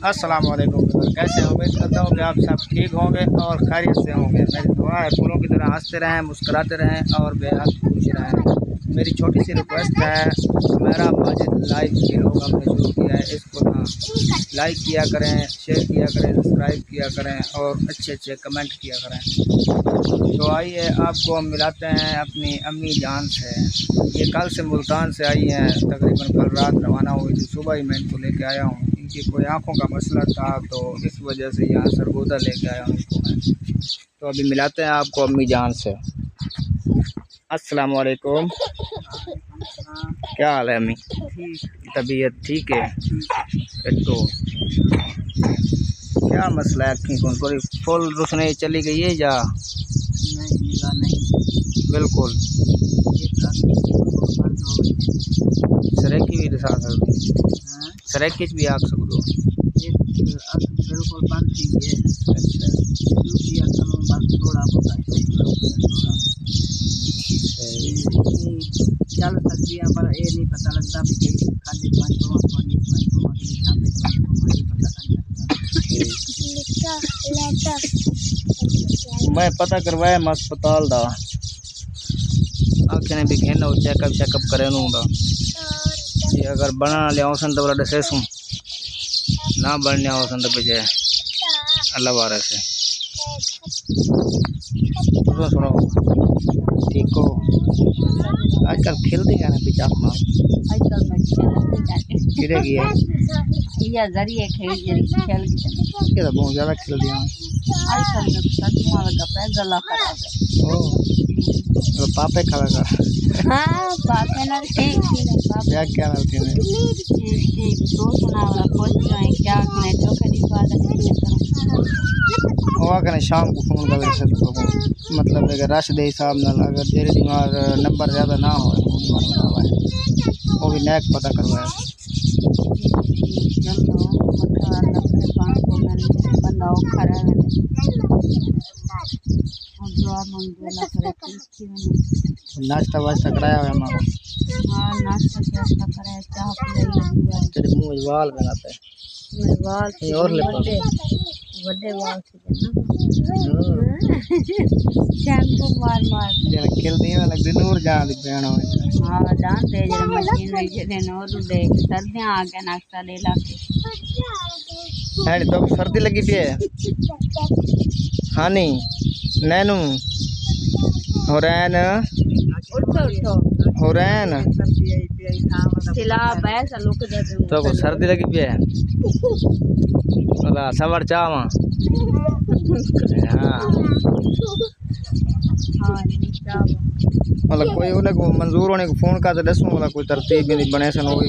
अस्सलाम वालेकुम। कैसे हैं? उम्मीद करता हूँ कि आप सब ठीक होंगे और खैरियत से होंगे। मेरी दुआ है फूलों की तरह हंसते रहें, मुस्कुराते रहें और बेहद खुश रहें। मेरी छोटी सी रिक्वेस्ट है, मेरा माजिद लाइव वीडियो हमने शुरू किया है, इसको ना लाइक किया करें, शेयर किया करें, सब्सक्राइब किया करें और अच्छे अच्छे कमेंट किया करें। तो आइए आपको हम मिलाते हैं अपनी अम्मी जान से। ये कल से मुल्तान से आई हैं, तकरीबन कल रात रवाना हुई थी, सुबह ही मैं इनको लेके आया हूँ। इनकी कोई आँखों का मसला था तो इस वजह से यहाँ सरगोदा लेके आया हूँ इनको मैं। तो अभी मिलाते हैं आपको अम्मी जान से। अस्सलाम वालेकुम। क्या हाल है अम्मी? तबीयत ठीक है? तो क्या मसला है? अखी कौन थोड़ी फुल रोशनी चली गई है या नहीं? बिल्कुल सरेकी भी दिखा सकती, सरेकी भी आग सकते बिल्कुल बंद थी है। चल सकती है पर ये नहीं पता लगता भी मैं पता करवाया अस्पताल दा आखे ने भी कहना चेकअप करे ये अगर बना लिया तो बड़ा दसे सूँ ना बनने तो पीछे अल्लाह वारे से सुनो ठीक हो। आजकल खेलते क्या ना पिचा किधर गया ये जरिए खेल के तो बहुत ज़्यादा खेल दिया गला खराब तो पापे खड़ा कर। हाँ पापे ना ठीक क्या लगती है तो सुना वाला कुछ नहीं क्या करें तो कभी हुआ करें शाम को फ़ोन कर मतलब अगर रश दे हिसाब ना अगर देर दिमाग नंबर ज़्यादा ना हो वो भी नैक पता करवाया। नाश्ता वास्ता कराया हुआ हमारा? हाँ नाश्ता कराया, चाह पिलाई। तेरे मुँह में बाल बनाते हैं? मेरे बाल और ले बड़े बाल शैम्पू मार मार जरा खेलती है लग दिन और जान दी बहन हो। हाँ जान दे जरा मशीन में जे नोर देख सर्दियां आ गए नाश्ता ले ला के है तो सर्दी लगी थी हाँ नहीं नैनू होरैन होरैन तो सर्दी लगी पी है सवर चाह हाँ मतलब कोई उन्हें को मंजूर होने को फ़ोन का तो दसूँ मतलब कोई तरतीब भी नहीं बने सन हो भी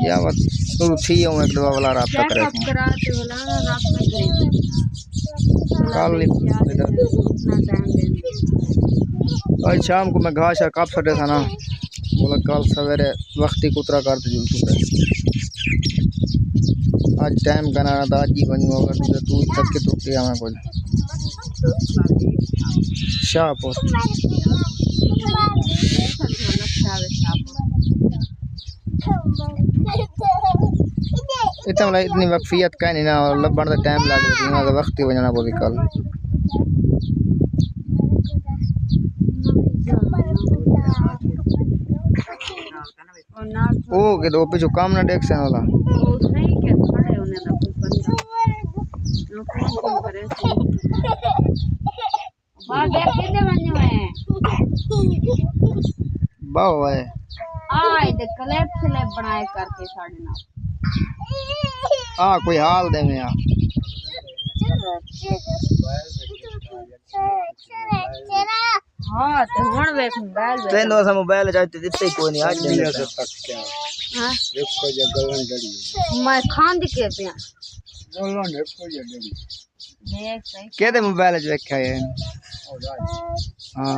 या बात शुरू थी हूँ एक दवा वाला रास्ता करे कल शाम को मैं घास कब सटे था ना बोला कल सवेरे वक्ती कुतरा करते जुल आज टाइम करना था आज ही बनू अगर तू तक के तो क्या मैं कुछ शाहपुर इतना इतनी वक्फियत का नहीं ना लबन का टाइम लग रही है वक्त ही बजाना बोली कल ओ के दो पीछे काम ना देख से वाला बाव है बनाए करके साढ़े ना हाँ कोई हाल दे में हाँ तो हुन देख मोबाइल तेन दो सा मोबाइल जाते दिते कोई नहीं आज दिन तक क्या हां देखो ये गलन डड़ी मैं खांद के पिया बोलो ने कोई ये डड़ी देख सही केदे मोबाइल जो रखा है हां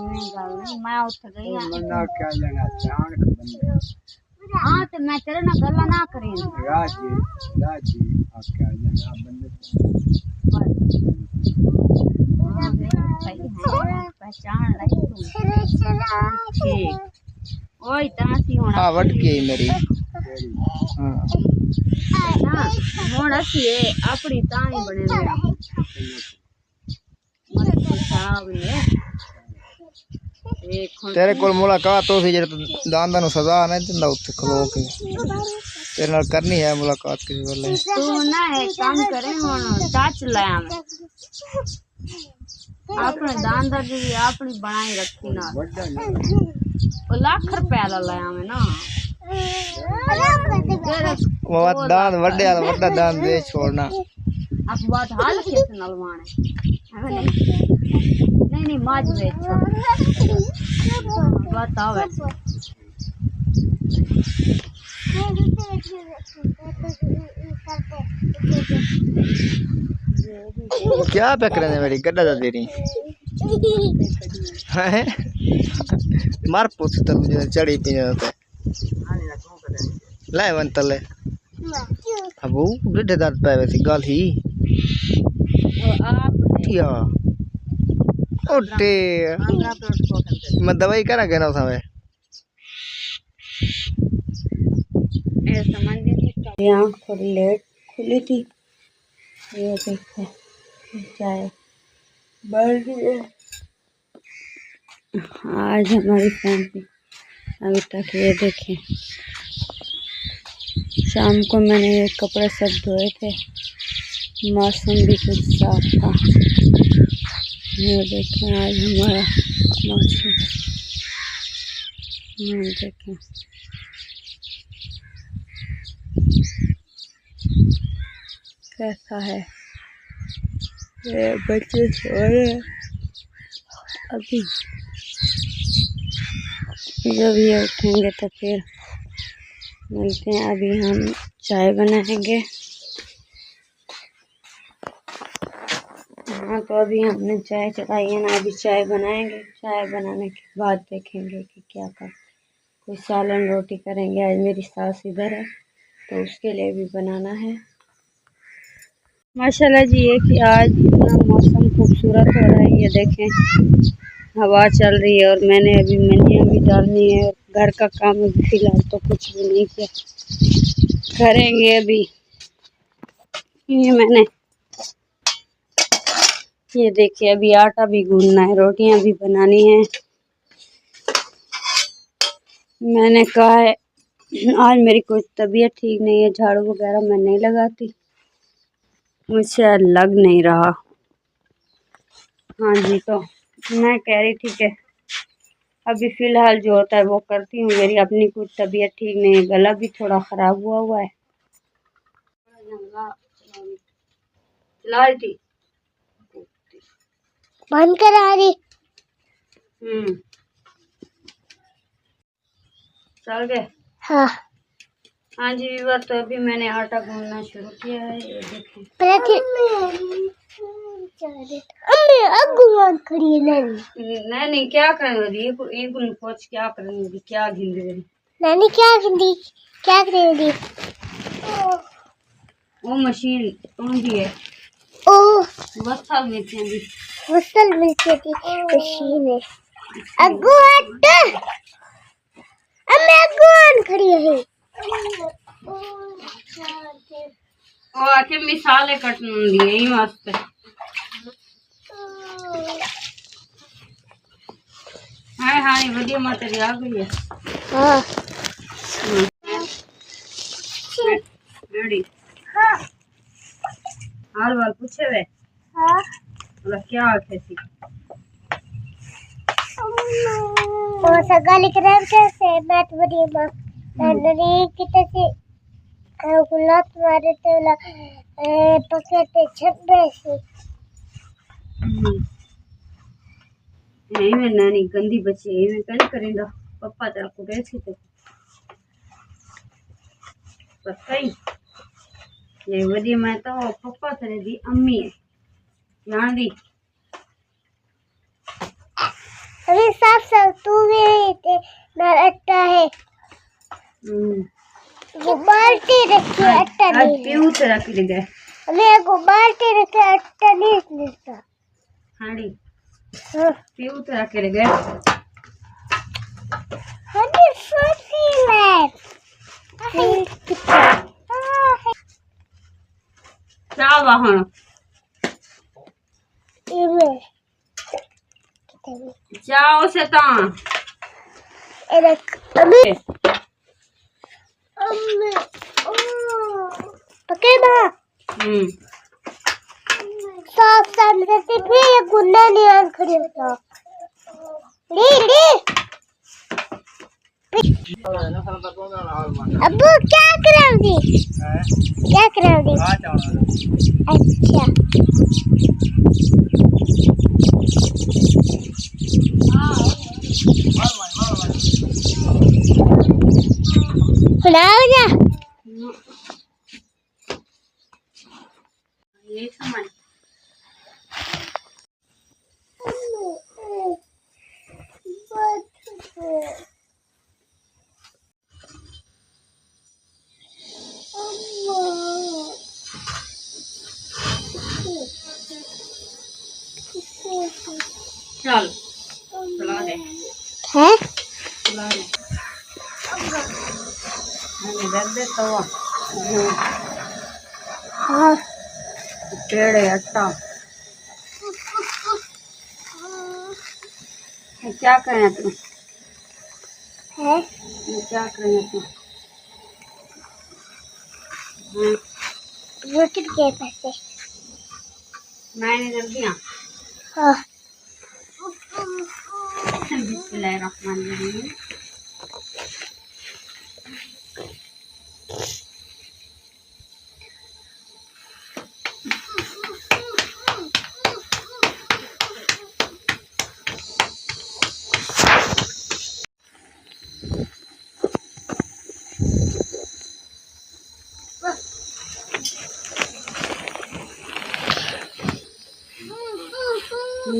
नहीं गल नहीं मैं उठ गई मन्ना क्या लेना जान के बंदे हां तो मैं तेरे ना गल्ला ना करी राजी आप क्या लेना बंदे पहचान लाई ठीक ओए तासी होना हां वट के मेरी ना मोड़ अच्छी है अपनी तानी बने तेरे कोल मुलाकात हो सी जेह्ड़ा दांदा नु सजा नहीं दिंदा उत्थे खलो के तेरे नाल करनी है मुलाकात किसी वेले तू ना एक काम करे हुन टच ले आवे अपने दांदा जी अपनी बनाई रखी ना लाख रुपया ले आवे ना वो दांत वड्डे वाला वड्डा दांत दे छोड़ना आप बात हाल कैसे नलवाने नहीं माज बेचो बताओ क्या पैक करने मेरी गड्ढा दा दे रही हैं मार पूछ तो मुझे चढ़ी पीने होता ले वन तले अब वो गड्ढे दांत पे वैसी गाल ही आप या ओटे मैं दवाई करा गया ना समय यहाँ थोड़ी लेट खुली थी ये देखो चाय बढ़ रही है आज हमारी फैमिली अभी तक ये देखें शाम को मैंने ये कपड़े सब धोए थे मौसम भी कुछ साफ था ये देखें आज हमारा मौसम ये देखें कैसा है ये बच्चे सो रहे हैं अभी जब ये उठेंगे तो फिर मिलते हैं अभी हम चाय बनाएंगे हाँ तो अभी हमने चाय चढ़ाई है ना अभी चाय बनाएंगे चाय बनाने के बाद देखेंगे कि क्या कर कोई सालन रोटी करेंगे आज मेरी सास इधर है तो उसके लिए भी बनाना है माशाल्लाह जी ये कि आज इतना मौसम खूबसूरत हो रहा है ये देखें हवा चल रही है और मैंने अभी मंजियाँ भी डालनी है घर का काम अभी फ़िलहाल तो कुछ भी नहीं किया करेंगे अभी ये मैंने ये देखिए अभी आटा भी गूंदना है रोटियां भी बनानी है मैंने कहा है आज मेरी कोई तबीयत ठीक नहीं है झाड़ू वगैरह मैं नहीं लगाती मुझसे लग नहीं रहा हाँ जी तो मैं कह रही थी कि अभी फ़िलहाल जो होता है वो करती हूँ मेरी अपनी कुछ तबीयत ठीक नहीं है गला भी थोड़ा ख़राब हुआ है लाल थी बंद करा रही चल गए हाँ हाँ जी वीवर तो अभी मैंने आटा गूंदना शुरू किया है ये देखें नहीं क्या कर रही है एक खोज क्या करेंगी क्या गिन रही नानी क्या गिंदी क्या करेंगी वो मशीन कौन दी है ओ वसल मिर्चें दी मशीन है अगुआन खड़ी है ओ आके मिसाले कटन दिए ही वास्ते हाँ ये बढ़िया मातेरी आ गई है हाँ रेडी हाँ हाल वाल पूछे वे हाँ मतलब क्या आखे सी वो सगाली कराम कैसे बैठ बढ़िया मां नंदनी किते से गुलाब मारे तो ला पकड़ते छब्बे से यही में नानी गंदी बच्ची यही में कल करेंगा पप्पा तेरा को कैसे थे पता ही ये वधी मैं तो पप्पा तेरे दी अम्मी है यहाँ दी अरे साफ साफ तू भी थे ना अट्टा है वो बाल्टी रखी अट्टा नहीं पीऊ तेरा के लिए मैं को बाल्टी रखे अट्टा नहीं मिलता हांडी पीऊ तेरा के लिए हनी सोची मैं क्या वहाँ जाओ से साफ सामने भी ये गुन्ना नियान खड़ी होता ली अब्बू क्या कराओगी क्या कराओगी अच्छा सुनाओ जा ये सामान चल चला दे है चला दे मैंने रख दे तो हाँ पेड़े अट्टा क्या करें तू है क्या करें तू रोटी के पैसे मैंने कर दिया हाँ बिस्मिल्लाहिर्रहमानिर्रहीम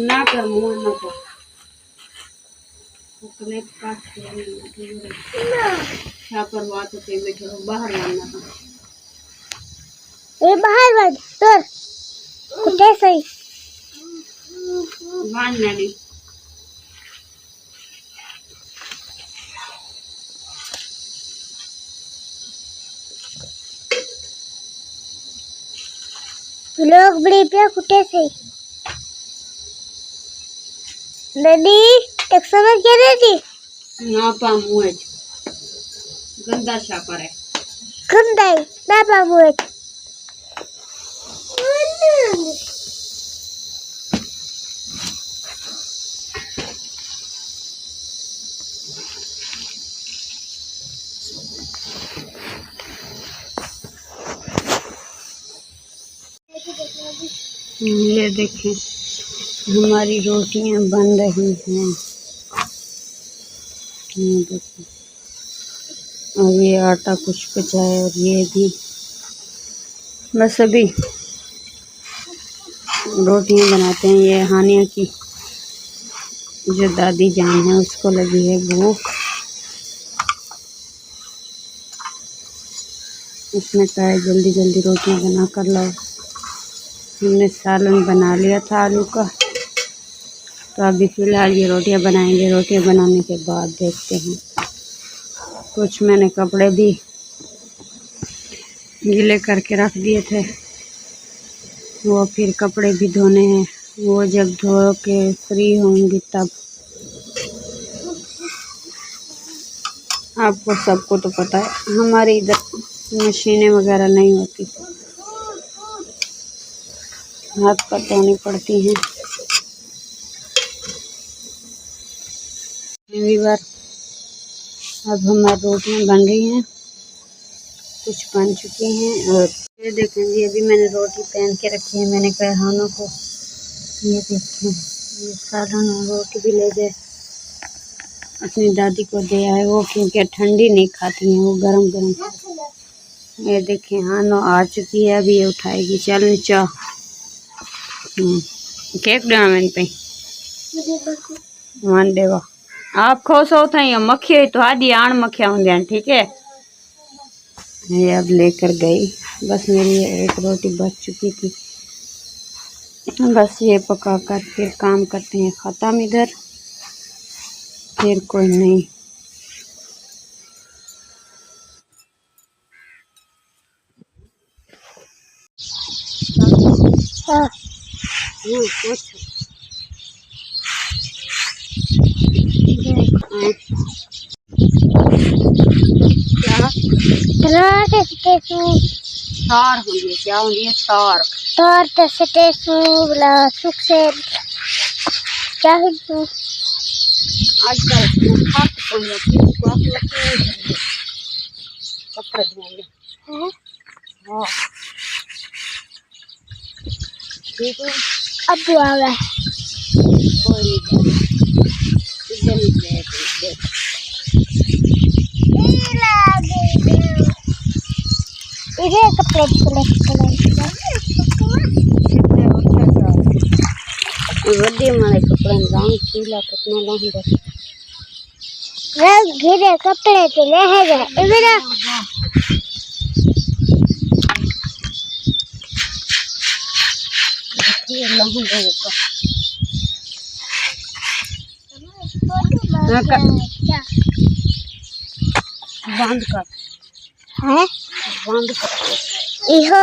ना कर मुँह ना कर अपने पास क्या परवाह तो ते बैठे हो बाहर लाना था ये बाहर बंद तर कुठे सही बांध नहीं लोग बड़ी पे कुठे सही नदी एक समझ के नदी ना पा मुँह गंदा सा पर है गंदाई ना बाबू ये देखें हमारी रोटियां बन रही हैं ये देखें और ये आटा कुछ बचा है और ये भी बस अभी रोटियां बनाते हैं। ये हानिया की जो दादी जान है उसको लगी है भूख उसने कहा है जल्दी जल्दी रोटियां बना कर लाओ। हमने सालन बना लिया था आलू का तो अभी फ़िलहाल ये रोटियां बनाएंगे। रोटियां बनाने के बाद देखते हैं। कुछ मैंने कपड़े भी गीले करके रख दिए थे वो फिर कपड़े भी धोने हैं। वो जब धो के फ्री होंगी तब आपको सबको तो पता है हमारे इधर मशीनें वगैरह नहीं होती हाथ पर धोनी पड़ती हैं। पहली बार अब हमारी रोटियां बन रही हैं कुछ बन चुकी हैं और ये देखें जी अभी मैंने रोटी पहन के रखी है। मैंने कहा हानों को ये देखें ये सालन और रोटी भी ले जाए अपनी दादी को दे आए वो क्योंकि ठंडी नहीं खाती हैं वो गरम गरम। ये देखें हानो आ चुकी है अभी ये उठाएगी। चल नीचा केक देना मैंने पे मान देवा आप खुश हो थे मक्खी हुई तो आदि आण मक्खिया होंगे ठीक है। ये अब लेकर गई बस मेरी एक रोटी बच चुकी थी बस ये पका कर फिर काम करते हैं ख़त्म इधर फिर कोई नहीं। हाँ कुछ क्या तार स्टेशन तार होंगे, क्या होंगी तार? तार तो स्टेशन वाला सुख से क्या है तू आजकल खास कोई नहीं, कपड़े धोएंगे। हाँ ठीक है, अब आ गए कोई नहीं, इधर ही देख देख। इधर कपड़े वड्डी मारे कपड़े रंग पीला कितना लहंगा रंग घिरे कपड़े तो ले है गए इधर ये लहंगा का बंद कर, है बंद कर। इहो